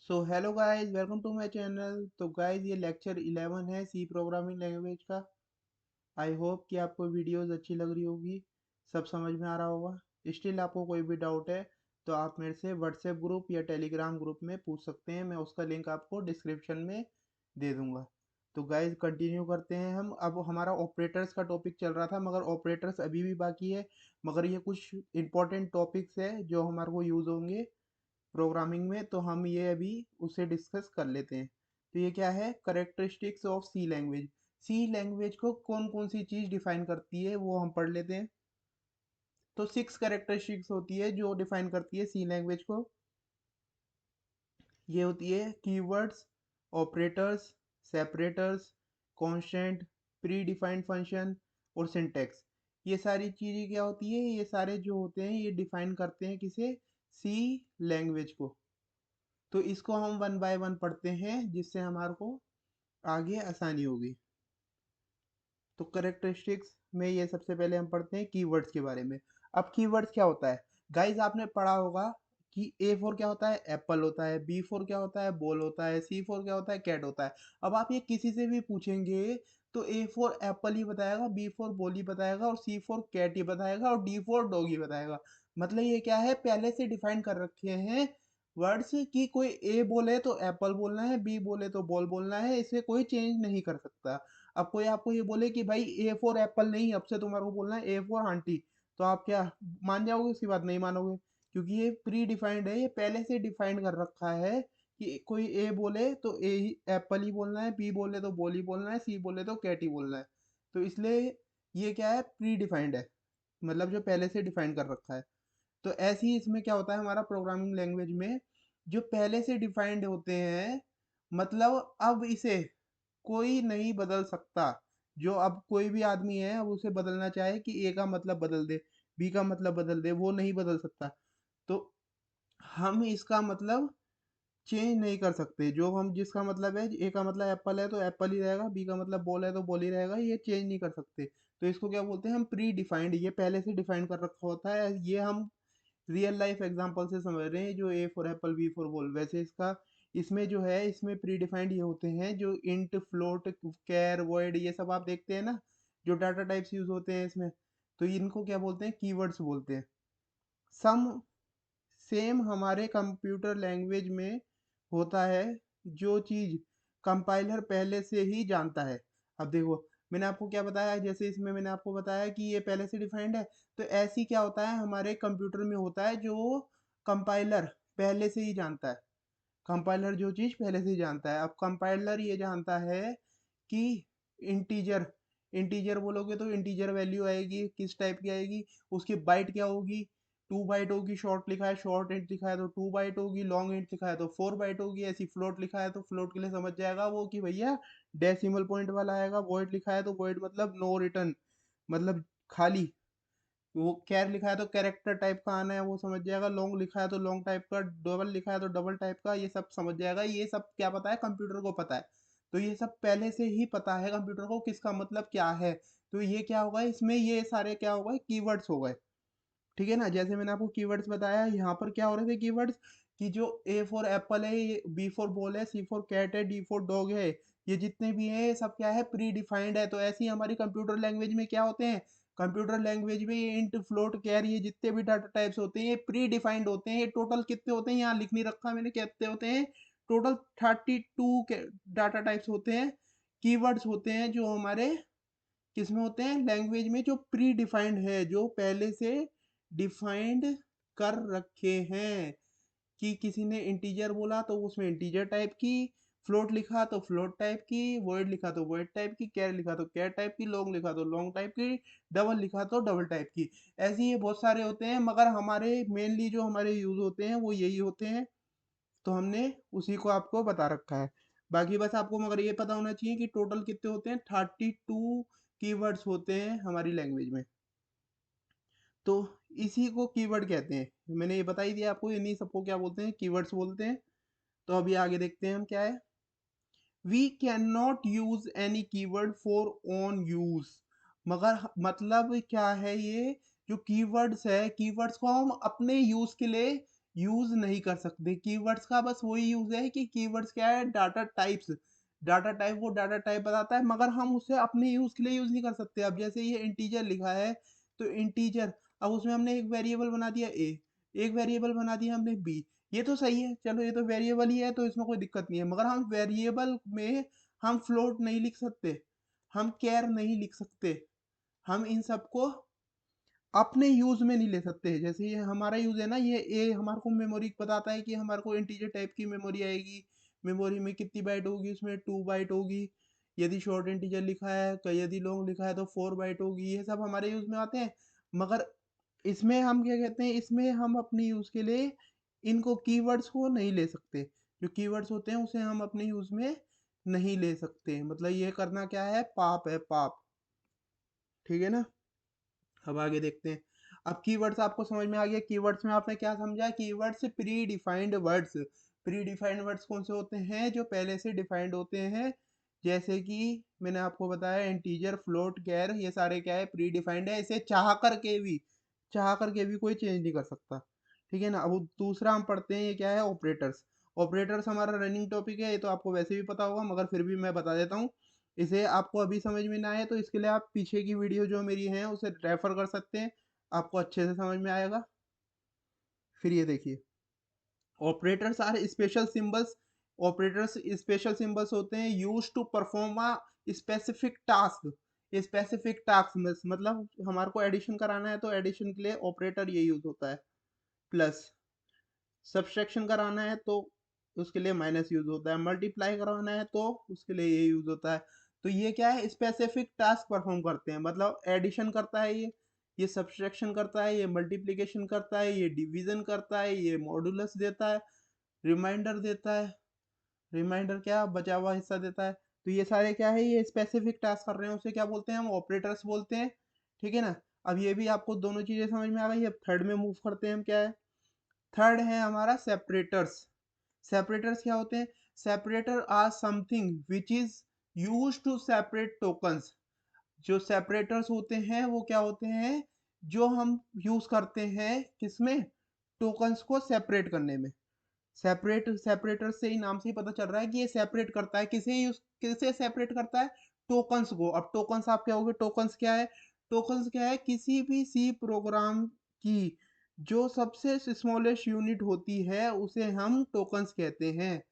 So hello guys, welcome to my channel. तो guys, ये lecture 11 है सी प्रोग्रामिंग लैंग्वेज का। आई होप कि आपको वीडियोस अच्छी लग रही होगी, सब समझ में आ रहा होगा। स्टिल आपको कोई भी डाउट है तो आप मेरे से व्हाट्सएप ग्रुप या टेलीग्राम ग्रुप में पूछ सकते हैं। मैं उसका लिंक आपको डिस्क्रिप्शन में दे दूंगा। तो गाइस, कंटिन्यू करते हैं हम। अब हमारा ऑपरेटर्स का टॉपिक चल रहा था, मगर ऑपरेटर्स अभी भी बाकी है। मगर ये कुछ इंपॉर्टेंट टॉपिक्स है जो हमारे को यूज़ होंगे प्रोग्रामिंग में, तो हम ये अभी उसे डिस्कस कर लेते हैं। तो ये क्या है, characteristics of C language. C language को कौन कौन सी चीज़ डिफाइन करती है वो हम पढ़ लेते हैं। तो 6 करेक्टरिस्टिक्स होती है जो डिफाइन करती है सी लैंग्वेज को। ये होती है keywords, operators, separators, constant, pre defined function और सिंटैक्स। ये सारी चीज़ें क्या होती है, ये सारे जो होते हैं ये डिफाइन करते हैं किसे, सी लैंग्वेज को। तो इसको हम वन बाय वन पढ़ते हैं जिससे हमारे को आगे आसानी होगी। तो करेक्टरिस्टिक्स में ये सबसे पहले हम पढ़ते हैं कीवर्ड्स के बारे में। अब कीवर्ड्स क्या होता है, गाइज आपने पढ़ा होगा कि ए फॉर क्या होता है, एप्पल होता है। बी फॉर क्या होता है, बॉल होता है। सी फॉर क्या होता है, कैट होता है। अब आप ये किसी से भी पूछेंगे तो ए फॉर एप्पल ही बताएगा, बी फॉर बॉल ही बताएगा, और सी फॉर कैट ही बताएगा, और डी फॉर डॉग ही बताएगा। मतलब ये क्या है, पहले से डिफाइन कर रखे हैं वर्ड्स की कोई ए बोले तो एप्पल बोलना है, बी बोले तो बॉल बोलना है, इसे कोई चेंज नहीं कर सकता। अब कोई आपको ये बोले कि भाई ए फॉर एप्पल नहीं, अब से तुम्हारे को बोलना है ए फॉर आंटी, तो आप क्या मान जाओगे? उसकी बात नहीं मानोगे, क्योंकि ये प्री डिफाइंड है, ये पहले से डिफाइंड कर रखा है कि कोई ए बोले तो ए ही एप्पल ही बोलना है, बी बोले तो बॉल ही बोलना है, सी बोले तो कैट ही बोलना है। तो इसलिए ये क्या है, प्री डिफाइंड है, मतलब जो पहले से डिफाइन कर रखा है। तो ऐसे ही इसमें क्या होता है हमारा प्रोग्रामिंग लैंग्वेज में, जो पहले से डिफाइंड होते हैं, मतलब अब इसे कोई नहीं बदल सकता। जो अब कोई भी आदमी है, अब उसे बदलना चाहे कि ए का मतलब बदल दे, बी का मतलब बदल दे, वो नहीं बदल सकता। तो हम इसका मतलब चेंज नहीं कर सकते। जो हम जिसका मतलब है, ए का मतलब एप्पल है तो एप्पल ही रहेगा, बी का मतलब बॉल है तो बॉल ही रहेगा, ये चेंज नहीं कर सकते। तो इसको क्या बोलते हैं हम, प्री डिफाइंड। ये पहले से डिफाइन कर रखा होता है। ये हम रियल लाइफ एग्जांपल से समझ रहे हैं, जो A for apple, B for ball. वैसे इसका इसमें जो है, इसमें प्री डिफाइंड ये होते हैं जो इंट, फ्लोट, कैर, वॉइड, ये सब आप देखते हैं ना, जो डाटा टाइप्स यूज होते हैं इसमें, तो इनको क्या बोलते हैं, कीवर्ड्स बोलते हैं। सम सेम हमारे कंप्यूटर लैंग्वेज में होता है, जो चीज कंपाइलर पहले से ही जानता है। अब देखो, मैंने आपको क्या बताया, जैसे इसमें मैंने आपको बताया कि ये पहले से डिफाइंड है, तो ऐसी क्या होता है हमारे कंप्यूटर में होता है जो कंपाइलर पहले से ही जानता है। कंपाइलर जो चीज पहले से ही जानता है, अब कंपाइलर ये जानता है कि इंटीजर, इंटीजर बोलोगे तो इंटीजर वैल्यू आएगी, किस टाइप की आएगी, उसकी बाइट क्या होगी, 2 बाइट होगी। शॉर्ट लिखा है, शॉर्ट इंट लिखा है तो 2 बाइट होगी। लॉन्ग इंट लिखा है तो 4 बाइट होगी। ऐसी फ्लोट लिखा है तो फ्लोट के लिए समझ जाएगा वो कि भैया डेसिमल पॉइंट वाला आएगा। वॉइड लिखा है तो वॉइड मतलब नो रिटर्न, मतलब खाली। वो कैर लिखा है तो कैरेक्टर टाइप का आना है, वो समझ जाएगा। लॉन्ग लिखा है तो लॉन्ग टाइप का, डबल लिखा है तो डबल टाइप का, ये सब समझ जाएगा। ये सब क्या पता है, कंप्यूटर को पता है। तो ये सब पहले से ही पता है कंप्यूटर को किसका मतलब क्या है। तो ये क्या होगा, इसमें ये सारे क्या होगा, कीवर्ड्स हो गए। ठीक है ना, जैसे मैंने आपको कीवर्ड्स बताया, यहाँ पर क्या हो रहे थे कीवर्ड्स, कि जो ए फॉर एप्पल है, ये बी फॉर बॉल है, सी फॉर कैट है, डी फॉर डॉग है, ये जितने भी हैं ये सब क्या है, प्री डिफाइंड है। तो ऐसे ही हमारी कंप्यूटर लैंग्वेज में क्या होते हैं, कंप्यूटर लैंग्वेज में ये इंट, फ्लोट, कैर, ये जितने भी डाटा टाइप्स होते हैं ये प्री डिफाइंड होते हैं। ये टोटल कितने होते हैं, यहाँ लिख नहीं रखा मैंने कितने होते हैं, टोटल 32 डाटा टाइप्स होते हैं, कीवर्ड्स होते हैं, जो हमारे किसमें होते हैं, लैंग्वेज में, जो प्री डिफाइंड है, जो पहले से डिफाइंड कर रखे हैं। कि किसी ने इंटीजर बोला तो उसमें इंटीजर टाइप की, फ्लोट लिखा तो फ्लोट टाइप की, वर्ड लिखा तो वर्ड टाइप की, कैर लिखा तो कैर टाइप की, लॉन्ग लिखा तो लॉन्ग टाइप की, डबल लिखा तो डबल टाइप की। ऐसे ही ये बहुत सारे होते हैं, मगर हमारे मेनली जो हमारे यूज होते हैं वो यही होते हैं। तो हमने उसी को आपको बता रखा है। बाकी बस आपको मगर ये पता होना चाहिए कि टोटल कितने होते हैं, 32 कीवर्ड्स होते हैं हमारी लैंग्वेज में। तो इसी को कीवर्ड कहते हैं। मैंने ये बता ही दिया आपको, इन्हीं सबको क्या बोलते हैं, कीवर्ड्स बोलते हैं। तो अभी आगे देखते हैं हम क्या है। We can not use any keyword for own use. मगर मतलब क्या है, ये जो कीवर्ड्स है, कीवर्ड्स को हम अपने यूज के लिए यूज नहीं कर सकते। कीवर्ड्स का बस वही यूज है कि कीवर्ड्स क्या है, डाटा टाइप्स, डाटा टाइप, वो डाटा टाइप बताता है, मगर हम उसे अपने यूज के लिए यूज नहीं कर सकते। अब जैसे ये इंटीजर लिखा है, तो इंटीजर, अब उसमें हमने एक वेरिएबल बना दिया ए, एक वेरिएबल बना दिया हमने बी, ये तो सही है, चलो ये तो वेरिएबल ही है, तो इसमें कोई दिक्कत नहीं है, मगर हम वेरिएबल में हम फ्लोट नहीं लिख सकते, हम कैर नहीं लिख सकते, हम इन सबको अपने यूज में नहीं ले सकते। जैसे ये हमारा यूज है ना, ये ए हमारे को मेमोरी बताता है कि हमारे को इंटीजर टाइप की मेमोरी आएगी, मेमोरी में कितनी बाइट होगी, उसमें 2 बाइट होगी, यदि शॉर्ट इंटीजर लिखा है, यदि लॉन्ग लिखा है तो 4 बाइट होगी, ये सब हमारे यूज में आते हैं। मगर इसमें हम क्या कहते हैं, इसमें हम अपने यूज के लिए इनको कीवर्ड्स को नहीं ले सकते, जो कीवर्ड्स होते हैं उसे हम अपने यूज में नहीं ले सकते। मतलब ये करना क्या है, पाप है, पाप। ठीक है ना। अब आगे देखते हैं। अब कीवर्ड्स आपको समझ में आ गया, कीवर्ड्स में आपने क्या समझा, keywords pre defined words. Pre defined words कौन से होते हैं, जो पहले से डिफाइंड होते हैं, जैसे कि मैंने आपको बताया इंटीजर, फ्लोट, कैर, ये सारे क्या है, प्री डिफाइंड है, इसे चाह करके भी कोई चेंज नहीं कर सकता। ठीक है ना। अब दूसरा हम पढ़ते हैं, ये क्या है, ऑपरेटर्स। ऑपरेटर्स हमारा रनिंग टॉपिक है, ये तो आपको वैसे भी पता होगा, मगर फिर भी मैं बता देता हूँ। इसे आपको अभी समझ में ना आए तो इसके लिए आप पीछे की वीडियो जो मेरी है उसे रेफर कर सकते हैं, आपको अच्छे से समझ में आएगा। फिर ये देखिए, operators are special symbols. Operators special symbols होते हैं use to perform a specific task. ये स्पेसिफिक टास्क मतलब हमारे को एडिशन कराना है, तो एडिशन के लिए ऑपरेटर ये यूज होता है, प्लस। सब्सट्रैक्शन कराना है तो उसके लिए माइनस यूज होता है, मल्टीप्लाई कराना है तो उसके लिए ये यूज होता है। तो ये क्या है, स्पेसिफिक टास्क परफॉर्म करते हैं, मतलब एडिशन करता है ये सब्सट्रैक्शन करता है, ये मल्टीप्लिकेशन करता है, ये डिवीजन करता है, ये मॉडुलस देता है, रिमाइंडर देता है, रिमाइंडर क्या, बचा हुआ हिस्सा देता है। तो ये सारे क्या है, ये स्पेसिफिक टास्क कर रहे हैं, उसे क्या बोलते हैं, हम ऑपरेटर्स बोलते हैं। ठीक है ना। अब ये भी आपको दोनों चीजें समझ में आ गई। अब थर्ड में मूव करते हैं, हम क्या है, थर्ड है हमारा सेपरेटर्स। सेपरेटर्स क्या होते हैं, separator are something which is use to separate tokens. जो सेपरेटर्स होते हैं वो क्या होते हैं, जो हम यूज करते हैं किसमें, टोकन्स को सेपरेट करने में। सेपरेटर से ही नाम से ही पता चल रहा है कि ये सेपरेट करता है, किसे सेपरेट करता है, टोकन्स को। अब टोकन्स आप क्या होगे, टोकन्स क्या है, टोकन्स क्या है, किसी भी सी प्रोग्राम की जो सबसे स्मॉलेस्ट यूनिट होती है उसे हम टोकन्स कहते हैं।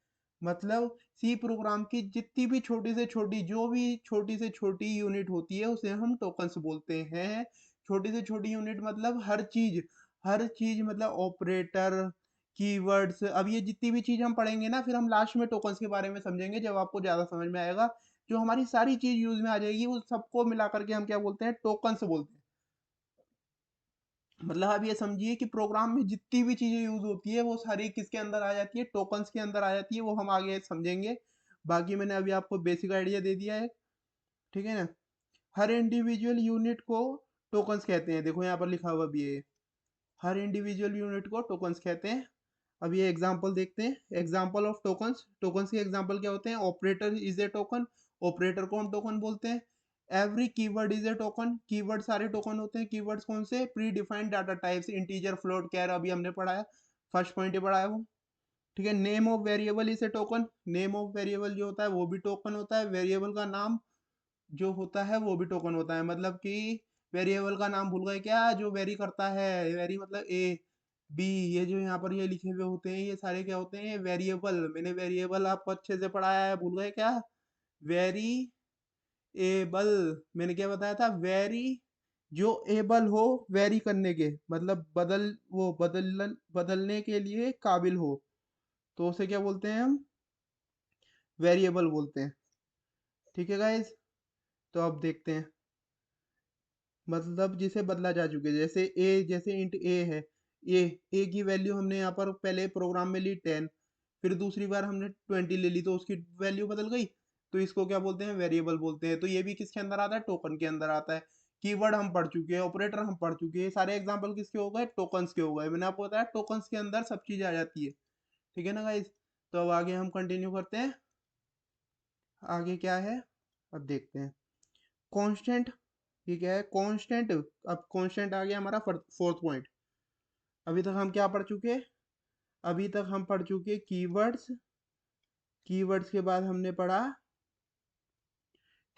मतलब सी प्रोग्राम की जितनी भी छोटी से छोटी, जो भी छोटी से छोटी यूनिट होती है उसे हम टोकन्स बोलते हैं। छोटी से छोटी यूनिट मतलब हर चीज, हर चीज मतलब ऑपरेटर, कीवर्ड्स। अब ये जितनी भी चीज हम पढ़ेंगे ना, फिर हम लास्ट में टोकन्स के बारे में समझेंगे, जब आपको ज्यादा समझ में आएगा। जो हमारी सारी चीज यूज में आ जाएगी, उस सबको मिला करके हम क्या बोलते हैं, टोकन्स बोलते हैं। मतलब आप ये समझिए कि प्रोग्राम में जितनी भी चीजें यूज होती है वो सारी किसके अंदर आ जाती है, टोकन्स के अंदर आ जाती है, वो हम आगे समझेंगे। बाकी मैंने अभी आपको बेसिक आइडिया दे दिया है। ठीक है ना। हर इंडिविजुअल यूनिट को टोकन्स कहते हैं, देखो यहाँ पर लिखा हुआ भी है, हर इंडिविजुअल यूनिट को टोकन्स कहते हैं। अब ये एग्जांपल देखते हैं, एग्जांपल ऑफ टोकन्स। टोकन्स के एग्जांपल क्या होते हैं, operator is a token, operator को हम टोकन बोलते हैं। Every keyword is a token, keyword सारे टोकन होते हैं। कीवर्ड्स कौन से, predefined data types, integer, float, char, अभी हमने पढ़ा है, फर्स्ट पॉइंट ही पढ़ा है वो। ठीक है। Name of variable is a token, name of variable जो होता है वो भी टोकन होता है। वेरिएबल का नाम जो होता है वो भी टोकन होता है, मतलब कि वेरिएबल का नाम भूल गए क्या, जो वेरी करता है, वेरी मतलब ए बी, ये जो यहाँ पर ये लिखे हुए होते हैं ये सारे क्या होते हैं, वेरिएबल। मैंने वेरिएबल आपको अच्छे से पढ़ाया है, भूल गए क्या, वेरी एबल। मैंने क्या बताया था, वेरी, जो एबल हो वेरी करने के, मतलब बदलने के लिए काबिल हो, तो उसे क्या बोलते हैं हम, वेरिएबल बोलते हैं। ठीक है गाइज। तो अब देखते हैं, मतलब जिसे बदला जा चुके, जैसे ए, जैसे इंट ए है, ए की वैल्यू हमने यहाँ पर पहले प्रोग्राम में ली 10, फिर दूसरी बार हमने 20 ले ली, तो उसकी वैल्यू बदल गई, तो इसको क्या बोलते हैं, वेरिएबल बोलते हैं। तो ये भी किसके अंदर आता है, टोकन के अंदर आता है। कीवर्ड हम पढ़ चुके हैं, ऑपरेटर हम पढ़ चुके हैं, सारे एग्जाम्पल किसके हो गए, टोकन्स के हो गए। मैंने आपको बताया टोकन्स के अंदर सब चीज आ जाती है। ठीक है ना गाइज। तो अब आगे हम कंटिन्यू करते हैं, आगे क्या है, अब देखते हैं। कांस्टेंट, ये क्या है, कांस्टेंट। अब कांस्टेंट आ गया हमारा फोर्थ पॉइंट। अभी तक हम क्या पढ़ चुके हैं, अभी तक हम पढ़ चुके कीवर्ड्स। कीवर्ड्स के बाद हमने पढ़ा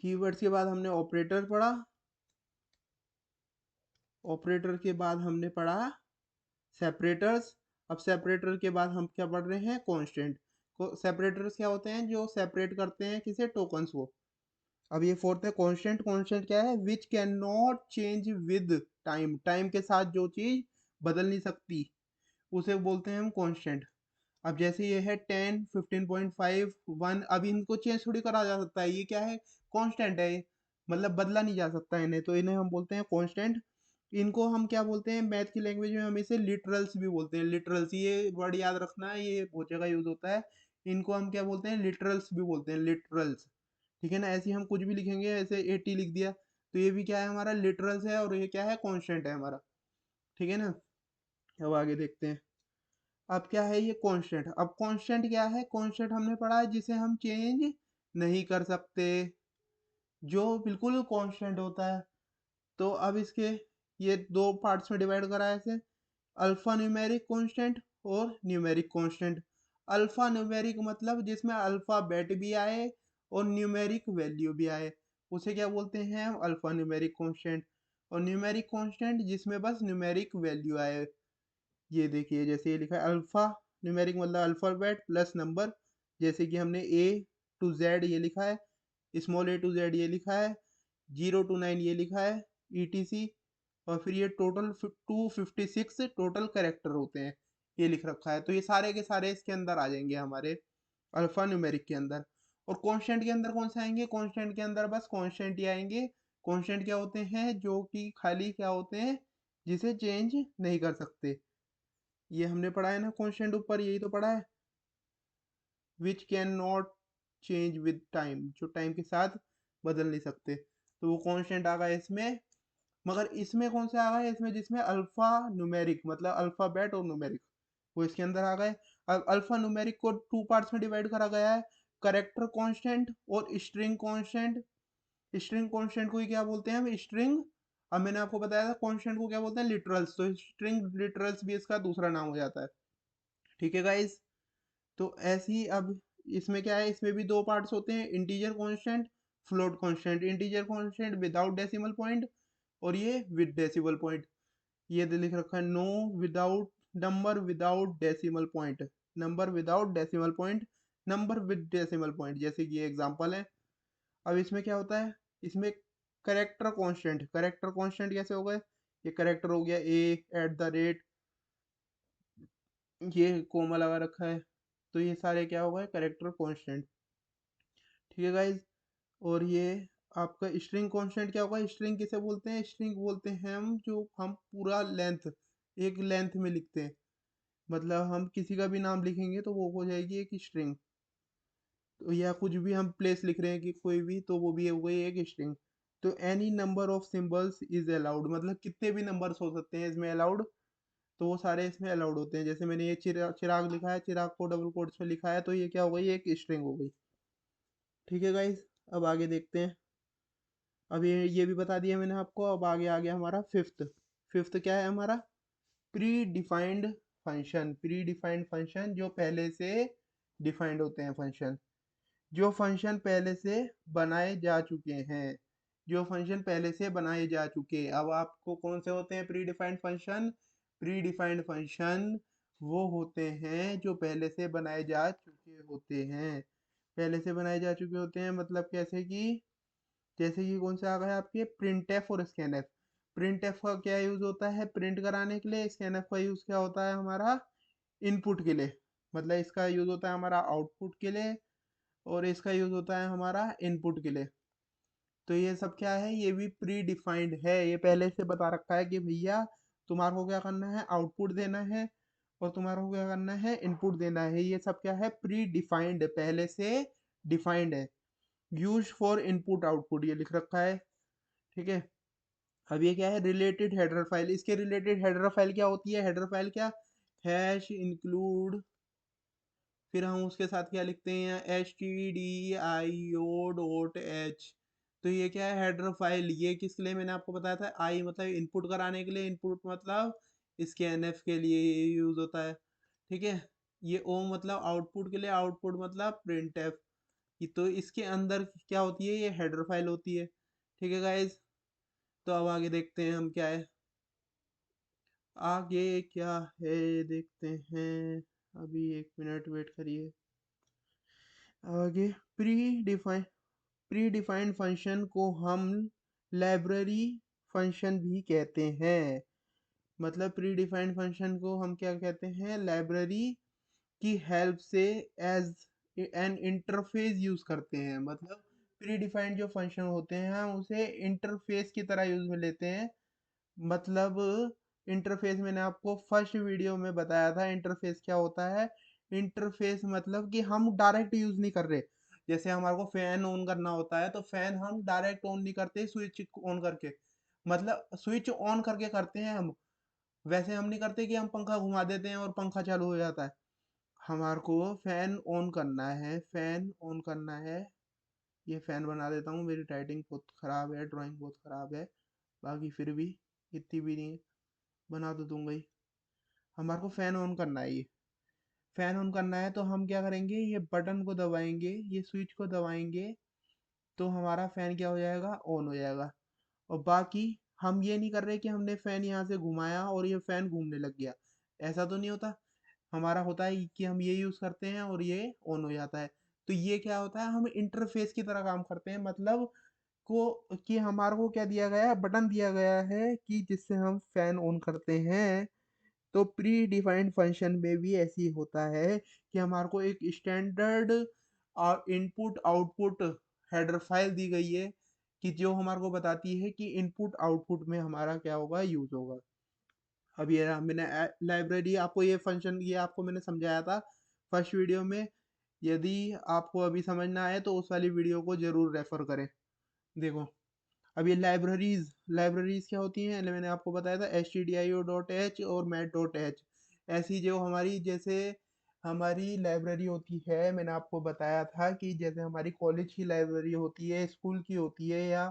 कीवर्ड्स के बाद हमने ऑपरेटर पढ़ा। ऑपरेटर के बाद हमने पढ़ा सेपरेटर्स। अब सेपरेटर के बाद हम क्या पढ़ रहे हैं, कांस्टेंट। सेपरेटर्स क्या होते हैं, जो सेपरेट करते हैं किसे, टोकन्स को। अब ये फोर्थ है कांस्टेंट। कांस्टेंट क्या है, which can not change with time. Time के साथ जो चीज बदल नहीं सकती उसे बोलते हैं हम कांस्टेंट। अब जैसे ये है 10, 15.5, 1, अब इनको चेंज थोड़ी करा जा सकता है, ये क्या है, कांस्टेंट है, मतलब बदला नहीं जा सकता इन्हें, तो इन्हें हम बोलते हैं कांस्टेंट। इनको हम क्या बोलते हैं, मैथ की लैंग्वेज में हम इसे लिटरल्स भी बोलते हैं। लिटरल्स, ये वर्ड याद रखना है, ये बहुत जगह यूज होता है। इनको हम क्या बोलते हैं, लिटरल्स भी बोलते हैं, लिटरल्स। ठीक है ना, ऐसे ही हम कुछ भी लिखेंगे, ऐसे 80 लिख दिया तो ये भी क्या है, हमारा लिटरल्स है, और ये क्या है, कांस्टेंट है हमारा। ठीक है ना। अब आगे देखते हैं। अब क्या है ये कांस्टेंट। अब कांस्टेंट क्या है, कांस्टेंट हमने पढ़ा है जिसे हम चेंज नहीं कर सकते, जो बिल्कुल कांस्टेंट होता है। तो अब इसके ये दो पार्ट्स में डिवाइड करा है ऐसे, अल्फा न्यूमेरिक कांस्टेंट और न्यूमेरिक कांस्टेंट। अल्फा न्यूमेरिक मतलब जिसमें अल्फाबेट भी आए और न्यूमेरिक वैल्यू भी आए, उसे क्या बोलते हैं, अल्फा न्यूमेरिक कांस्टेंट। और न्यूमेरिक कांस्टेंट जिसमें बस न्यूमेरिक वैल्यू आए। ये देखिए, जैसे ये लिखा है अल्फा न्यूमेरिक मतलब अल्फाबेट प्लस नंबर, जैसे कि हमने ए टू जेड ये लिखा है, स्मॉल ए टू जेड ये लिखा है, 0 to 9 ये लिखा है, ETC। और फिर ये टोटल 256 टोटल कैरेक्टर होते हैं, ये लिख रखा है। तो ये सारे के सारे इसके अंदर आ जाएंगे हमारे अल्फा न्यूमेरिक के अंदर। और कांस्टेंट के अंदर कौन से आएंगे, कांस्टेंट के अंदर बस कांस्टेंट ही आएंगे। कांस्टेंट क्या होते हैं, जो कि खाली क्या होते हैं, जिसे चेंज नहीं कर सकते। ये हमने पढ़ा है ना कांस्टेंट ऊपर, यही तो पढ़ा है, which can not change with time, जो टाइम के साथ बदल नहीं सकते, तो वो कांस्टेंट आ गया इसमें। मगर इसमें कौन से आ गए, इसमें जिसमें अल्फा न्यूमेरिक मतलब अल्फाबेट और न्यूमेरिक, वो इसके अंदर आ गए। अब अल्फा न्यूमेरिक को टू पार्ट्स में डिवाइड करा गया है, करेक्टर कांस्टेंट और स्ट्रिंग कांस्टेंट। स्ट्रिंग कांस्टेंट को ही क्या बोलते हैं हम, स्ट्रिंग। अब मैंने आपको बताया था कांस्टेंट को क्या बोलते हैं, लिटरल्स, तो स्ट्रिंग लिटरल्स भी इसका दूसरा नाम हो जाता है। ठीक है गाइस। तो ऐसे ही अब इसमें क्या है, इसमें भी दो पार्ट्स होते हैं, integer constant, float constant. Integer constant without decimal point और ये विद डेसिमल पॉइंट। ये लिख रखा है no without number without decimal point, number without decimal point, number with decimal point, जैसे कि ये एग्जांपल है। अब इसमें क्या होता है, इसमें करेक्टर कांस्टेंट। करेक्टर कांस्टेंट कैसे हो गए, ये करेक्टर हो गया ए एट द रेट, ये कोमा लगा रखा है, तो ये सारे क्या हो गए, करेक्टर कांस्टेंट। ठीक है गाइज। और ये आपका स्ट्रिंग कांस्टेंट क्या होगा, स्ट्रिंग किसे बोलते हैं, स्ट्रिंग बोलते हैं हम जो हम पूरा लेंथ, एक लेंथ में लिखते हैं, मतलब हम किसी का भी नाम लिखेंगे तो वो हो जाएगी एक स्ट्रिंग। तो या कुछ भी हम प्लेस लिख रहे हैं कि कोई भी, तो वो भी हो गई एक स्ट्रिंग। तो any number of symbols is allowed, मतलब कितने भी नंबर्स हो सकते हैं इसमें अलाउड, तो वो सारे इसमें अलाउड होते हैं। जैसे मैंने ये चिराग लिखा है, चिराग को डबल कोट्स में लिखा है, तो ये क्या हो गई, एक स्ट्रिंग हो गई। ठीक है गाइस। अब आगे देखते हैं। अब ये भी बता दिया मैंने आपको। अब आगे आ गया हमारा फिफ्थ। फिफ्थ क्या है हमारा, pre defined function. Pre defined function जो पहले से डिफाइंड होते हैं फंक्शन, जो फंक्शन पहले से बनाए जा चुके हैं, जो फंक्शन पहले से बनाए जा चुके। अब आपको कौन से होते हैं pre defined function, pre defined function वो होते हैं जो पहले से बनाए जा चुके होते हैं। पहले से बनाए जा चुके होते हैं मतलब कैसे कि, जैसे कि कौन से आ गए आपके, प्रिंट एफ और स्कैन एफ। प्रिंट एफ का क्या यूज होता है, प्रिंट कराने के लिए। स्कैन एफ का यूज क्या होता है हमारा, इनपुट के लिए, मतलब इसका यूज होता है हमारा आउटपुट के लिए, और इसका यूज होता है हमारा इनपुट के लिए। तो ये सब क्या है, ये भी प्री डिफाइंड है, ये पहले से बता रखा है कि भैया तुम्हारे को क्या करना है, आउटपुट देना है, और तुम्हारे को क्या करना है, इनपुट देना है। ये सब क्या है, प्री डिफाइंड, पहले से डिफाइंड है। यूज फॉर इनपुट आउटपुट ये लिख रखा है। ठीक है। अब ये क्या है, रिलेटेड हेडर फाइल। इसके रिलेटेड हेडर फाइल क्या होती है, हेडर फाइल क्या, हैश इंक्लूड, फिर हम उसके साथ क्या लिखते हैं, stdio.h। तो ये क्या है, हेडर फाइल। ये किस लिए मैंने आपको बताया था, आई मतलब इनपुट कराने के लिए, इनपुट मतलब स्कैनएफ के लिए ये यूज होता है। ठीक है। ये ओ मतलब आउटपुट के लिए, आउटपुट मतलब प्रिंट एफ। तो इसके अंदर क्या होती है, ये हेडर फाइल होती है। ठीक है गाइज, तो अब आगे देखते हैं हम क्या है, आगे क्या है देखते हैं। अभी 1 मिनट वेट करिए। आगे pre define pre defined function को हम लाइब्रेरी फंक्शन भी कहते हैं। मतलब प्री डिफाइंड फंक्शन को हम क्या कहते हैं, लाइब्रेरी की हेल्प से एज एन इंटरफेस यूज करते हैं। मतलब प्री डिफाइंड जो फंक्शन होते हैं हम उसे इंटरफेस की तरह यूज में लेते हैं। मतलब इंटरफेस मैंने आपको फर्स्ट वीडियो में बताया था, इंटरफेस क्या होता है। इंटरफेस मतलब कि हम डायरेक्ट यूज नहीं कर रहे। जैसे हमारे को फैन ऑन करना होता है तो फैन हम डायरेक्ट ऑन नहीं करते स्विच ऑन करके, मतलब स्विच ऑन करके करते हैं हम। वैसे हम नहीं करते कि हम पंखा घुमा देते हैं और पंखा चालू हो जाता है। हमारे को फैन ऑन करना है, फैन ऑन करना है। ये फैन बना देता हूँ, मेरी राइटिंग बहुत ख़राब है, ड्राइंग बहुत ख़राब है, बाकी फिर भी इतनी भी नहीं है, बना तो दूंगा ही। हमारे को फैन ऑन करना है, ये फैन ऑन करना है तो हम क्या करेंगे, ये बटन को दबाएंगे, ये स्विच को दबाएंगे, तो हमारा फैन क्या हो जाएगा, ऑन हो जाएगा। और बाकी हम ये नहीं कर रहे कि हमने फैन यहाँ से घुमाया और ये फैन घूमने लग गया, ऐसा तो नहीं होता। हमारा होता है कि हम ये यूज करते हैं और ये ऑन हो जाता है। तो ये क्या होता है, हम इंटरफेस की तरह काम करते हैं। मतलब को कि हमारे को क्या दिया गया है, बटन दिया गया है कि जिससे हम फैन ऑन करते हैं। तो प्री डिफाइंड फंक्शन में भी ऐसी होता है कि हमारे को एक standard input output header file दी गई है कि जो हमारे को बताती है कि इनपुट आउटपुट में हमारा क्या होगा, यूज होगा। अब ये रहा, मैंने लाइब्रेरी आपको ये फंक्शन ये आपको मैंने समझाया था फर्स्ट वीडियो में। यदि आपको अभी समझ ना आए तो उस वाली वीडियो को जरूर रेफर करें। देखो, अब ये लाइब्रेरीज लाइब्रेरीज क्या होती हैं, मैंने आपको बताया था stdio.h और mat.h। ऐसी जो हमारी जैसे हमारी लाइब्रेरी होती है, मैंने आपको बताया था कि जैसे हमारी कॉलेज की लाइब्रेरी होती है, स्कूल की होती है, या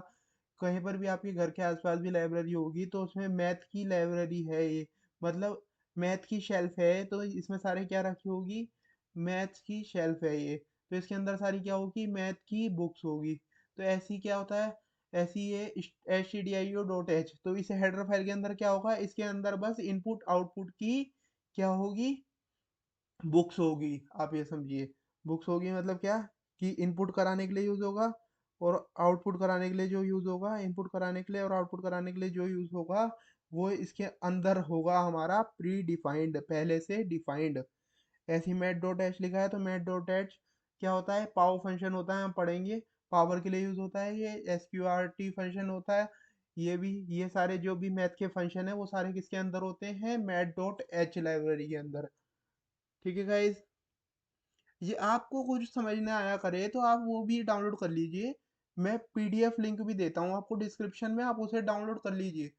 कहीं पर भी आपके घर के आसपास भी लाइब्रेरी होगी, तो उसमें मैथ की लाइब्रेरी है ये। मतलब मैथ की शेल्फ है, तो इसमें सारे क्या रखी होगी, मैथ्स की शेल्फ है ये। तो इसके अंदर सारी क्या होगी, मैथ की बुक्स होगी। तो ऐसी क्या होता है, ऐसी ये stdio.h। तो इस हेडर फाइल के अंदर क्या होगा, इसके अंदर बस इनपुट आउटपुट की क्या होगी, बुक्स होगी। आप ये समझिए, बुक्स होगी मतलब क्या, कि इनपुट कराने के लिए यूज होगा और आउटपुट कराने के लिए जो यूज होगा, इनपुट कराने के लिए और आउटपुट कराने के लिए जो यूज होगा, वो इसके अंदर होगा हमारा प्री डिफाइंड, पहले से डिफाइंड। ऐसे ही मैट डॉट एच लिखा है, तो मैट डॉट एच क्या होता है, पावर फंक्शन होता है, हम पढ़ेंगे। पावर के लिए यूज होता है ये। एसक्यूआरटी फंक्शन होता है ये भी। ये सारे जो भी मैथ के फंक्शन है वो सारे किसके अंदर होते हैं, मैट डॉट एच लाइब्रेरी के अंदर। ठीक है गाइज, ये आपको कुछ समझ में आया करे तो आप वो भी डाउनलोड कर लीजिए। मैं पीडीएफ लिंक भी देता हूँ आपको डिस्क्रिप्शन में, आप उसे डाउनलोड कर लीजिए।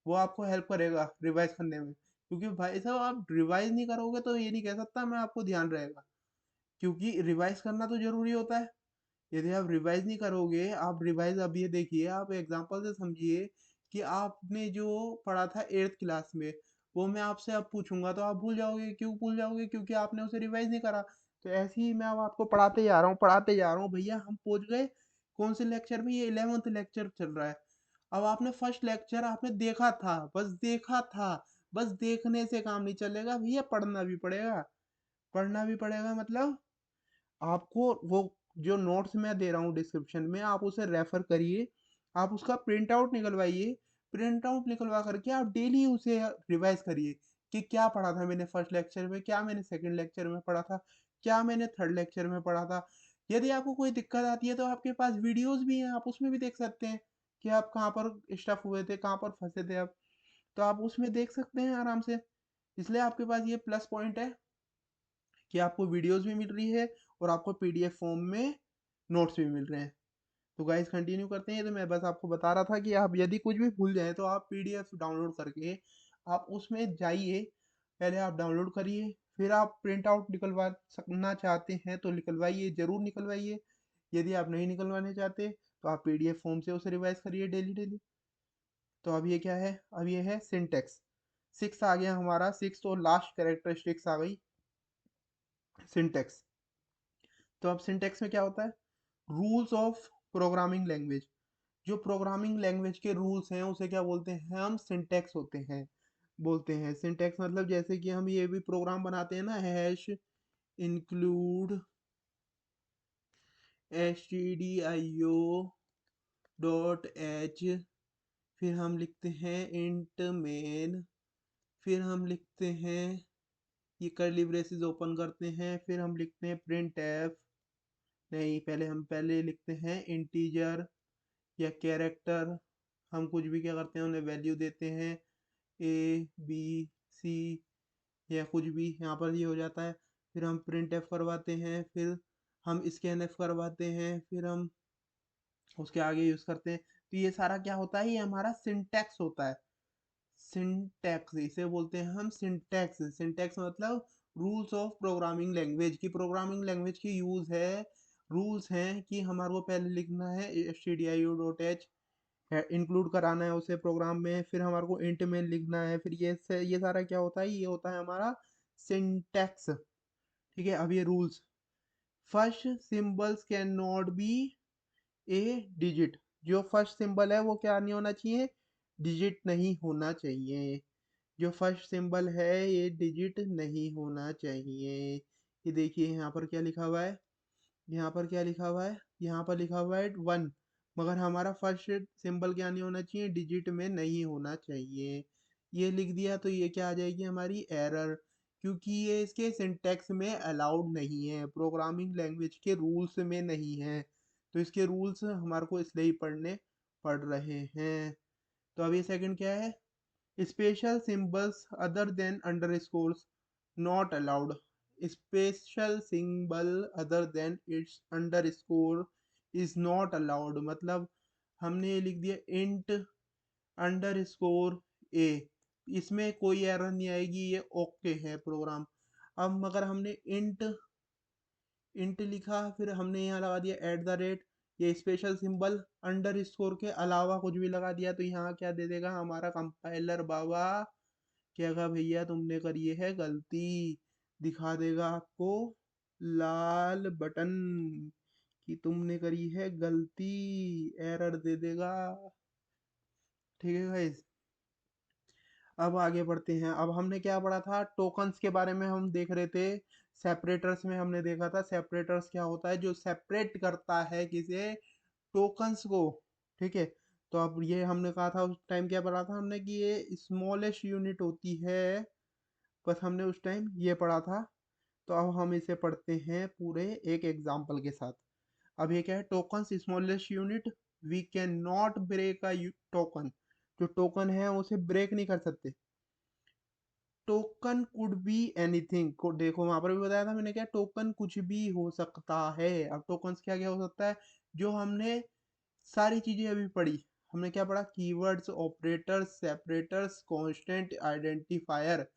वो आपको हेल्प करेगा रिवाइज करने में, क्योंकि भाई साहब आप रिवाइज नहीं करोगे तो ये नहीं कह सकता मैं आपको ध्यान रहेगा। क्योंकि रिवाइज करना तो जरूरी होता है। यदि आप रिवाइज नहीं करोगे, आप रिवाइज, अब ये देखिए, आप एग्जांपल से समझिए कि आपने जो पढ़ा था 8th क्लास में, वो मैं आपसे अब पूछूंगा तो आप भूल जाओगे। क्यों भूल जाओगे, क्योंकि आपने उसे रिवाइज नहीं करा। तो ऐसे ही मैं अब आपको पढ़ाते जा रहा हूँ, पढ़ाते जा रहा हूँ भैया। हम पहुंच गए कौन से लेक्चर में, ये 11th लेक्चर चल रहा है। अब आपने फर्स्ट लेक्चर आपने देखा था, बस देखा था। बस देखने से काम नहीं चलेगा भैया, पढ़ना भी पड़ेगा। पढ़ना भी पड़ेगा मतलब आपको वो जो नोट्स मैं दे रहा हूँ डिस्क्रिप्शन में, आप उसे रेफर करिए। आप उसका प्रिंट आउट निकलवाइए। प्रिंट आउट निकलवा करके आप डेली उसे रिवाइज करिए कि क्या पढ़ा था मैंने फर्स्ट लेक्चर में, क्या मैंने सेकंड लेक्चर में पढ़ा था, क्या मैंने थर्ड लेक्चर में पढ़ा था। यदि आपको कोई दिक्कत आती है तो आपके पास वीडियोस भी हैं, आप उसमें भी देख सकते हैं कि आप कहाँ पर स्टफ हुए थे, कहाँ पर फंसे थे आप। तो आप उसमें देख सकते हैं आराम से। इसलिए आपके पास ये प्लस पॉइंट है कि आपको वीडियोस भी मिल रही है और आपको पीडीएफ फॉर्म में नोट्स भी मिल रहे हैं। तो गाइस कंटिन्यू करते हैं। तो मैं बस आपको बता रहा था कि आप यदि कुछ भी भूल जाएं तो आप पीडीएफ डाउनलोड करके आप उसमें जाइए, पहले आप डाउनलोड करिए, फिर आप प्रिंट आउट निकलवा सकना चाहते हैं तो निकलवाइए, ज़रूर निकलवाइए। यदि आप नहीं निकलवाने चाहते तो आप पीडीएफ फॉर्म से उसे रिवाइज करिए डेली डेली। तो अब ये क्या है, अब ये है सिंटेक्स। 6 आ गया हमारा, 6 और लास्ट कैरेक्टरिस्टिक्स आ गई। सिंटेक्स। तो अब सिंटेक्स में क्या होता है, रूल्स ऑफ प्रोग्रामिंग लैंग्वेज। जो प्रोग्रामिंग लैंग्वेज के रूल्स हैं उसे क्या बोलते हैं हम, सिंटेक्स होते हैं, बोलते हैं। सिंटेक्स मतलब जैसे कि हम ये भी प्रोग्राम बनाते हैं ना, hash include stdio dot H, फिर हम लिखते हैं इंट मेन, फिर हम लिखते हैं, ये कर्ली ब्रेसेस ओपन करते हैं, फिर हम लिखते हैं प्रिंट एफ, नहीं पहले लिखते हैं इंटीजर या कैरेक्टर, हम कुछ भी क्या करते हैं उन्हें वैल्यू देते हैं, ए बी सी या कुछ भी, यहाँ पर ये हो जाता है। फिर हम प्रिंट एफ करवाते हैं, फिर हम स्कैन एफ करवाते हैं, फिर हम उसके आगे यूज करते हैं। तो ये सारा क्या होता है, ये हमारा सिंटैक्स होता है। सिंटैक्स इसे बोलते हैं हम, सिंटैक्स। सिंटैक्स मतलब रूल्स ऑफ प्रोग्रामिंग लैंग्वेज की, प्रोग्रामिंग लैंग्वेज की यूज है, रूल्स हैं कि हमारे को पहले लिखना है stdio.h, इंक्लूड कराना है उसे प्रोग्राम में, फिर हमारे को इंट में लिखना है, फिर ये सारा क्या होता है, ये होता है हमारा सिंटैक्स। ठीक है, अब ये rules, first symbols can not be A digit, जो फर्स्ट सिंबल है वो क्या नहीं होना चाहिए, डिजिट नहीं होना चाहिए। जो फर्स्ट सिंबल है ये डिजिट नहीं होना चाहिए। ये देखिए यहाँ पर क्या लिखा हुआ है, यहाँ पर क्या लिखा हुआ है, यहाँ पर लिखा हुआ है 1, मगर हमारा फर्स्ट सिंबल क्या नहीं होना चाहिए, डिजिट में नहीं होना चाहिए। ये लिख दिया तो ये क्या आ जाएगी हमारी एरर, क्योंकि ये इसके सिंटैक्स में अलाउड नहीं है, प्रोग्रामिंग लैंग्वेज के रूल्स में नहीं है। तो इसके रूल्स हमारे को इसलिए ही पढ़ने पड़ रहे हैं। तो अब ये सेकंड क्या है, special symbols other than underscores not allowed. Special symbol other than it's underscore is not allowed, मतलब हमने ये लिख दिया इंट अंडरस्कोर ए, इसमें कोई एरर नहीं आएगी, ये ओके है प्रोग्राम। अब मगर हमने इंट इंट लिखा, फिर हमने यहाँ लगा दिया एट द रेट, ये स्पेशल सिंबल अंडर स्कोर के अलावा कुछ भी लगा दिया, तो यहाँ क्या दे देगा हमारा कंपाइलर बाबा, क्या कहा भैया तुमने करी है गलती, दिखा देगा आपको लाल बटन कि तुमने करी है गलती, एरर दे देगा। ठीक है गाइस, अब आगे बढ़ते हैं। अब हमने क्या पढ़ा था, टोकन्स के बारे में हम देख रहे थे। सेपरेटर्स में हमने देखा था, सेपरेटर्स क्या होता है, जो सेपरेट करता है किसे, टोकन्स को। ठीक है, तो अब ये हमने कहा था उस टाइम, क्या पढ़ा था हमने कि ये स्मॉलेस्ट यूनिट होती है, बस हमने उस टाइम ये पढ़ा था। तो अब हम इसे पढ़ते हैं पूरे एक एग्जाम्पल के साथ। अब ये क्या है, tokens smallest unit, we can not break a token, जो टोकन है उसे ब्रेक नहीं कर सकते। टोकन कुड बी एनीथिंग को, देखो वहां पर भी बताया था मैंने क्या, टोकन कुछ भी हो सकता है। अब टोकन्स क्या क्या हो सकता है, जो हमने सारी चीजें अभी पढ़ी, हमने क्या पढ़ा, keywords, operators, separators, constant, identifier,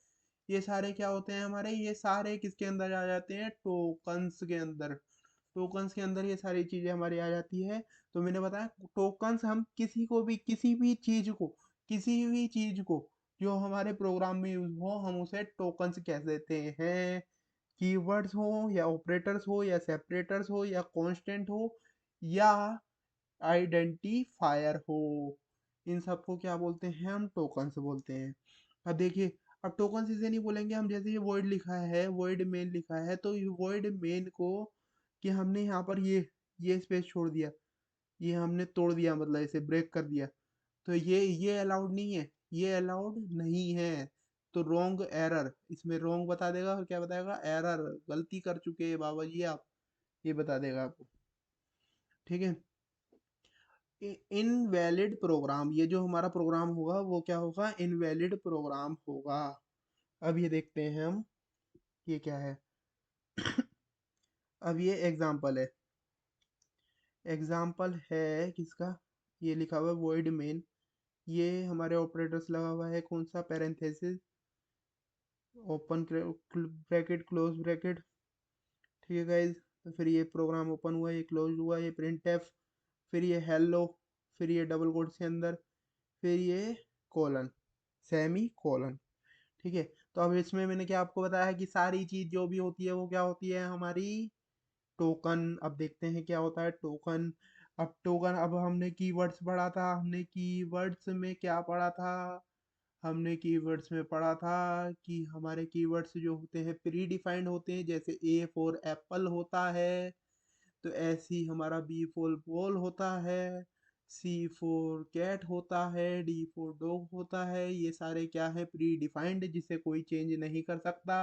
ये सारे क्या होते हैं हमारे, ये सारे किसके अंदर आ जाते हैं, टोकन्स के अंदर। टोकन्स के अंदर ये सारी चीजें हमारी आ जाती है। तो मैंने बताया टोकन्स हम किसी को भी, किसी भी चीज को जो हमारे प्रोग्राम में यूज हो, हम उसे टोकन्स कह देते हैं। कीवर्ड्स हो या ऑपरेटर्स हो या सेपरेटर्स हो या कांस्टेंट हो या आइडेंटिफायर हो, इन सबको क्या बोलते हैं हम, टोकन्स बोलते हैं। अब देखिए, अब टोकन्स इसे नहीं बोलेंगे हम, जैसे ये वॉइड लिखा है, वॉइड मेन लिखा है, तो वॉइड मेन को कि हमने यहाँ पर ये स्पेस छोड़ दिया, ये हमने तोड़ दिया, मतलब इसे ब्रेक कर दिया, तो ये अलाउड नहीं है, ये अलाउड नहीं है। तो रॉन्ग एरर, इसमें रॉन्ग बता देगा, और क्या बताएगा, एरर, गलती कर चुके हैं बाबा जी आप, ये बता देगा आपको। ठीक है, इनवैलिड प्रोग्राम, ये जो हमारा प्रोग्राम होगा वो क्या होगा, इनवैलिड प्रोग्राम होगा। अब ये देखते हैं हम, ये क्या है अब ये एग्जाम्पल है, एग्जाम्पल है किसका, ये लिखा हुआ है वॉइड मेन, ये हमारे ऑपरेटर्स लगा हुआ है, कौन सा, parenthesis, open bracket, close bracket. ठीक है गाइज, तो फिर ये प्रोग्राम ओपन हुआ, ये क्लोज हुआ, ये प्रिंट एफ, फिर ये हेलो, फिर ये डबल कोट्स के अंदर, फिर ये कॉलन, सेमी कॉलन। ठीक है, तो अब इसमें मैंने क्या आपको बताया कि सारी चीज जो भी होती है वो क्या होती है हमारी टोकन। अब देखते हैं क्या होता है टोकन। अब टोकन, अब हमने कीवर्ड्स पढ़ा था, हमने कीवर्ड्स में क्या पढ़ा था, हमने कीवर्ड्स में पढ़ा था कि हमारे कीवर्ड्स जो होते हैं प्री डिफाइंड होते हैं, जैसे ए फॉर एप्पल होता है, तो ऐसे ही हमारा बी फॉर बॉल होता है, सी फॉर कैट होता है, डी फॉर डॉग होता है। ये सारे क्या है प्री डिफाइंड, जिसे कोई चेंज नहीं कर सकता।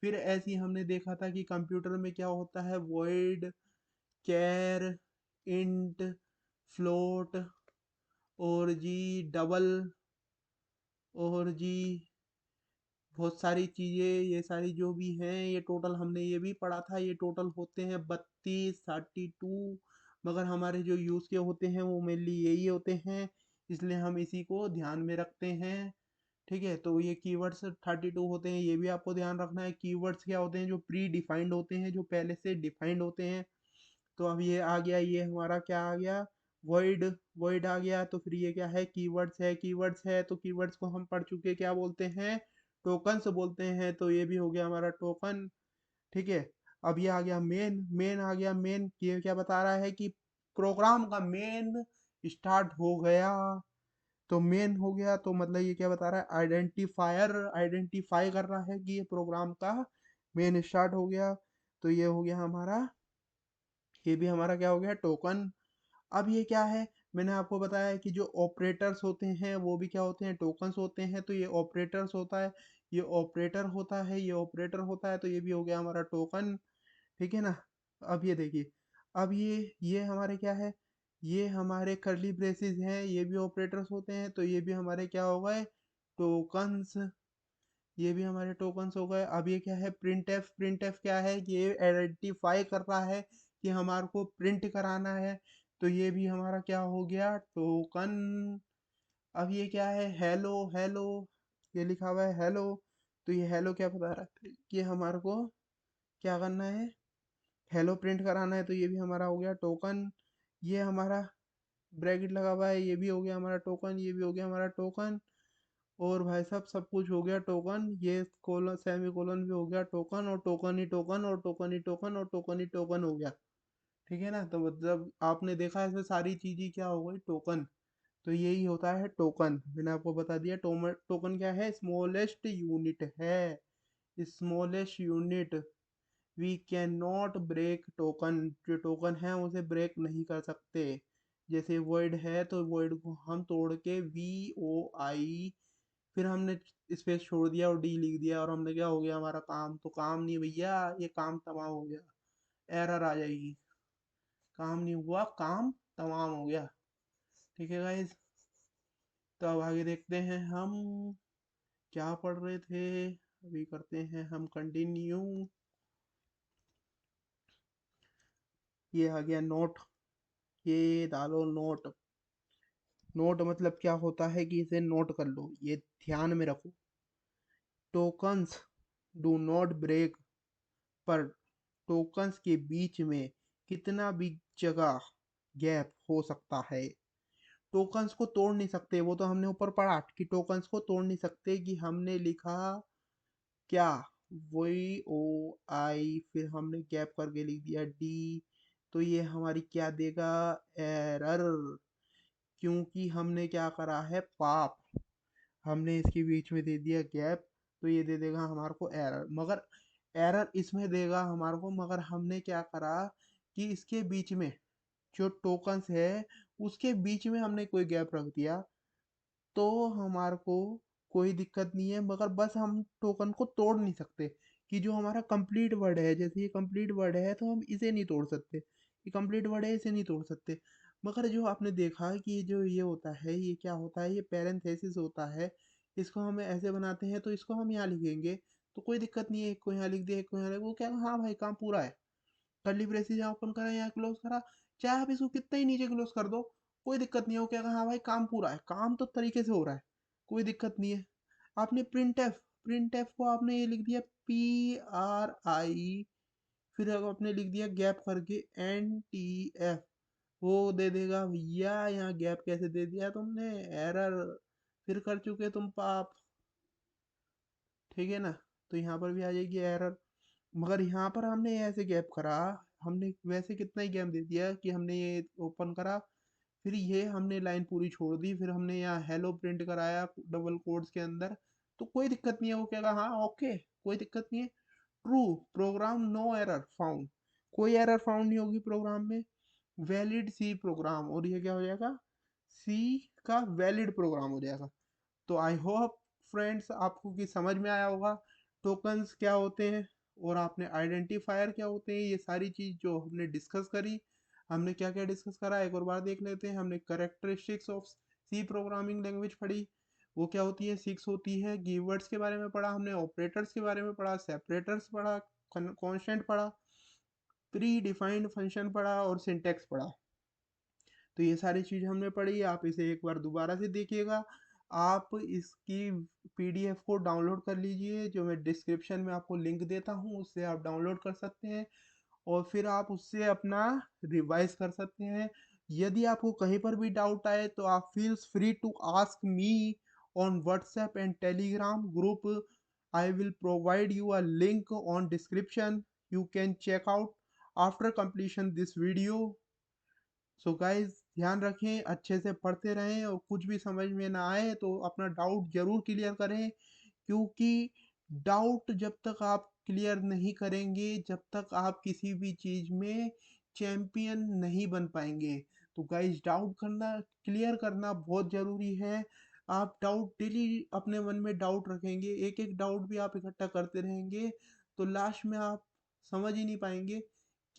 फिर ऐसे ही हमने देखा था कि कंप्यूटर में क्या होता है वॉइड, कैर, इंट, फ्लोट, और जी डबल, और जी बहुत सारी चीज़ें, ये सारी जो भी हैं ये टोटल हमने ये भी पढ़ा था। ये टोटल होते हैं 32 मगर हमारे जो यूज़ के होते हैं वो मेनली यही होते हैं, इसलिए हम इसी को ध्यान में रखते हैं। ठीक है, तो ये कीवर्ड्स 32 होते हैं, ये भी आपको ध्यान रखना है। कीवर्ड्स क्या होते हैं जो प्री डिफाइंड होते हैं, जो पहले से डिफाइंड होते हैं। तो अब ये आ गया, ये हमारा क्या आ गया वर्ड, वर्ड आ गया। तो फिर ये क्या है कीवर्ड्स है, कीवर्ड्स है तो कीवर्ड्स को हम पढ़ चुके, क्या बोलते हैं टोकन्स बोलते हैं। तो ये भी हो गया हमारा टोकन। ठीक है, अब ये आ गया मेन, मेन आ गया मेन, ये क्या बता रहा है कि प्रोग्राम का मेन स्टार्ट हो गया। तो मेन हो गया तो मतलब ये क्या बता रहा है आइडेंटिफायर, आइडेंटिफाई कर रहा है कि ये प्रोग्राम का मेन स्टार्ट हो गया। तो ये हो गया हमारा, ये भी हमारा क्या हो गया टोकन। अब ये क्या है, मैंने आपको बताया है कि जो ऑपरेटर्स होते हैं वो भी क्या होते हैं टोकन्स होते हैं। तो ये ऑपरेटर्स होता है, ये ऑपरेटर होता है, ये ऑपरेटर होता है, तो ये भी हो गया हमारा टोकन। ठीक है ना। अब ये देखिए, अब ये हमारे क्या है, ये हमारे कर्ली ब्रेसेस हैं, ये भी ऑपरेटर्स होते हैं, तो ये भी हमारे क्या हो गए टोकन्स, ये भी हमारे टोकन्स हो गए। अब ये क्या है प्रिंट एफ, प्रिंट एफ क्या है, ये आइडेंटिफाई कर रहा है कि हमारे को प्रिंट कराना है, तो ये भी हमारा क्या हो गया टोकन। अब ये क्या है हेलो, हेलो, ये लिखा हुआ है हेलो, तो ये हेलो क्या बता रहा है कि हमारे को क्या करना है हेलो प्रिंट कराना है, तो ये भी हमारा हो गया टोकन। ये हमारा ब्रैकेट लगा हुआ है, ये भी हो गया हमारा टोकन, ये भी हो गया हमारा टोकन। और भाई साहब सब कुछ हो गया टोकन, ये कोलन सेमी कोलन भी हो गया टोकन, और टोकन ही टोकन, और टोकन ही टोकन, और टोकन ही टोकन हो गया। ठीक है ना, तो मतलब आपने देखा इसमें सारी चीजें क्या हो गई टोकन। तो यही होता है टोकन, मैंने आपको बता दिया। टोकन क्या है स्मॉलेस्ट यूनिट है, smallest unit. We can not break token, जो टोकन है उसे ब्रेक नहीं कर सकते। जैसे वर्ड है तो वर्ड को हम तोड़ के वी ओ आई, फिर हमने स्पेस छोड़ दिया और डी लिख दिया, और हमने क्या हो गया हमारा काम, तो काम नहीं भैया, ये काम तमाम हो गया, एरर आ जाएगी, काम नहीं हुआ, काम तमाम हो गया। ठीक है गाइज, तो अब आगे देखते हैं हम क्या पढ़ रहे थे, अभी करते हैं हम कंटिन्यू। ये आ गया नोट, ये डालो नोट। नोट मतलब क्या होता है कि इसे नोट कर लो, ये ध्यान में रखो। टोकन्स डू नॉट ब्रेक, पर टोकन्स के बीच में कितना भी जगह गैप हो सकता है, टोकन्स को तोड़ नहीं सकते। वो तो हमने ऊपर पढ़ा कि टोकन्स को तोड़ नहीं सकते, कि हमने लिखा क्या वी ओ आई, फिर हमने गैप करके लिख दिया डी, तो ये हमारी क्या देगा एरर, क्योंकि हमने क्या करा है पाप, हमने इसके बीच में दे दिया गैप, तो ये दे देगा हमारे को एरर। मगर एरर इसमें देगा हमारे को, मगर हमने क्या करा कि इसके बीच में जो टोकन्स है उसके बीच में हमने कोई गैप रख दिया, तो हमारे को कोई दिक्कत नहीं है। मगर बस हम टोकन को तोड़ नहीं सकते, कि जो हमारा कंप्लीट वर्ड है, जैसे ये कंप्लीट वर्ड है तो हम इसे नहीं तोड़ सकते, ये कंप्लीट वर्ड है इसे नहीं तोड़ सकते। मगर जो आपने देखा कि ये जो ये होता है, ये क्या होता है, ये पैरेंथेसिस होता है, इसको हम ऐसे बनाते हैं, तो इसको हम यहाँ लिखेंगे, तो कोई दिक्कत नहीं है, एक को यहाँ लिख दिया, एक को यहाँ लिख, वो क्या हाँ भाई काम पूरा है। कर्ली ब्रेसिस यहाँ ओपन करा, यहाँ क्लोज करा, चाहे आप इसको कितना ही नीचे क्लोज कर दो, कोई दिक्कत नहीं है, वो क्या हाँ भाई काम पूरा है, काम तो तरीके से हो रहा है, कोई दिक्कत नहीं है। आपने प्रिंट एफ, प्रिंट एफ को आपने ये लिख दिया पी आर आई, फिर अब आपने लिख दिया गैप करके एन टी एफ, वो दे देगा भैया, यहाँ गैप कैसे दे दिया तुमने, एरर, फिर कर चुके तुम पाप। ठीक है ना। तो यहाँ पर भी आ जाएगी एरर। मगर यहाँ पर हमने ऐसे गैप करा, हमने वैसे कितना ही गैप दे दिया कि हमने ये ओपन करा, फिर ये हमने लाइन पूरी छोड़ दी, फिर हमने यहाँ हेलो प्रिंट कराया डबल कोट्स के अंदर, तो कोई दिक्कत नहीं है। वो कहेगा हाँ ओके, कोई दिक्कत नहीं है। True program, no error found, कोई एरर फाउंड नहीं होगी प्रोग्राम में। वैलिड सी प्रोग्राम, और ये क्या हो जाएगा, सी का वैलिड प्रोग्राम हो जाएगा। तो आई होप फ्रेंड्स आपको की समझ में आया होगा टोकन्स क्या होते हैं और आपने आइडेंटिफायर क्या होते हैं। ये सारी चीज जो हमने डिस्कस करी, हमने क्या क्या डिस्कस करा एक और बार देख लेते हैं। हमने characteristics of C programming language पढ़ी, वो क्या होती है, सिक्स होती है। कीवर्ड्स के बारे में पढ़ा हमने, ऑपरेटर्स के बारे में पढ़ा, सेपरेटर्स पढ़ा, कॉन्स्टेंट पढ़ा, प्री डिफाइंड फंक्शन पढ़ा और सिंटेक्स पढ़ा। तो ये सारी चीज़ हमने पढ़ी, आप इसे एक बार दोबारा से देखिएगा। आप इसकी पीडीएफ को डाउनलोड कर लीजिए, जो मैं डिस्क्रिप्शन में आपको लिंक देता हूँ, उससे आप डाउनलोड कर सकते हैं और फिर आप उससे अपना रिवाइज कर सकते हैं। यदि आपको कहीं पर भी डाउट आए तो आप feel free to ask me on WhatsApp and Telegram group. I will provide you a link on description, you can check out after completion this video. So guys ध्यान रखें, अच्छे से पढ़ते रहें और कुछ भी समझ में ना आए तो अपना डाउट जरूर क्लियर करें, क्योंकि डाउट जब तक आप क्लियर नहीं करेंगे, जब तक आप किसी भी चीज में चैंपियन नहीं बन पाएंगे। तो गाइस डाउट करना, क्लियर करना बहुत जरूरी है। आप डाउट डेली अपने मन में डाउट रखेंगे, एक एक डाउट भी आप इकट्ठा करते रहेंगे, तो लास्ट में आप समझ ही नहीं पाएंगे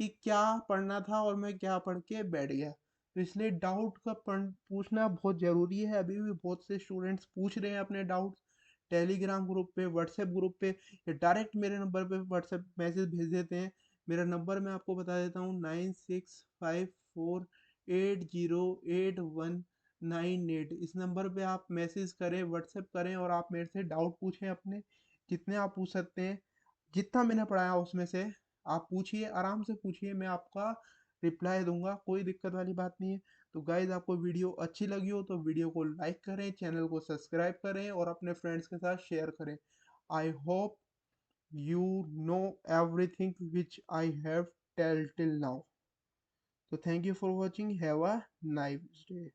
कि क्या पढ़ना था और मैं क्या पढ़ के बैठ गया। तो इसलिए डाउट का पूछना बहुत ज़रूरी है। अभी भी बहुत से स्टूडेंट्स पूछ रहे हैं अपने डाउट्स टेलीग्राम ग्रुप पे, व्हाट्सएप ग्रुप पे, या डायरेक्ट मेरे नंबर पे व्हाट्सएप मैसेज भेज देते हैं। मेरा नंबर मैं आपको बता देता हूँ, 9654808198। इस नंबर पे आप मैसेज करें, व्हाट्सएप करें और आप मेरे से डाउट पूछें अपने, जितने आप पूछ सकते हैं। जितना मैंने पढ़ाया उसमें से आप पूछिए, आराम से पूछिए, मैं आपका रिप्लाई दूंगा, कोई दिक्कत वाली बात नहीं है। तो गाइज आपको वीडियो अच्छी लगी हो तो वीडियो को लाइक करें, चैनल को सब्सक्राइब करें और अपने फ्रेंड्स के साथ शेयर करें। I hope you know everything which I have tell till now. So thank you for watching. Have a nice day.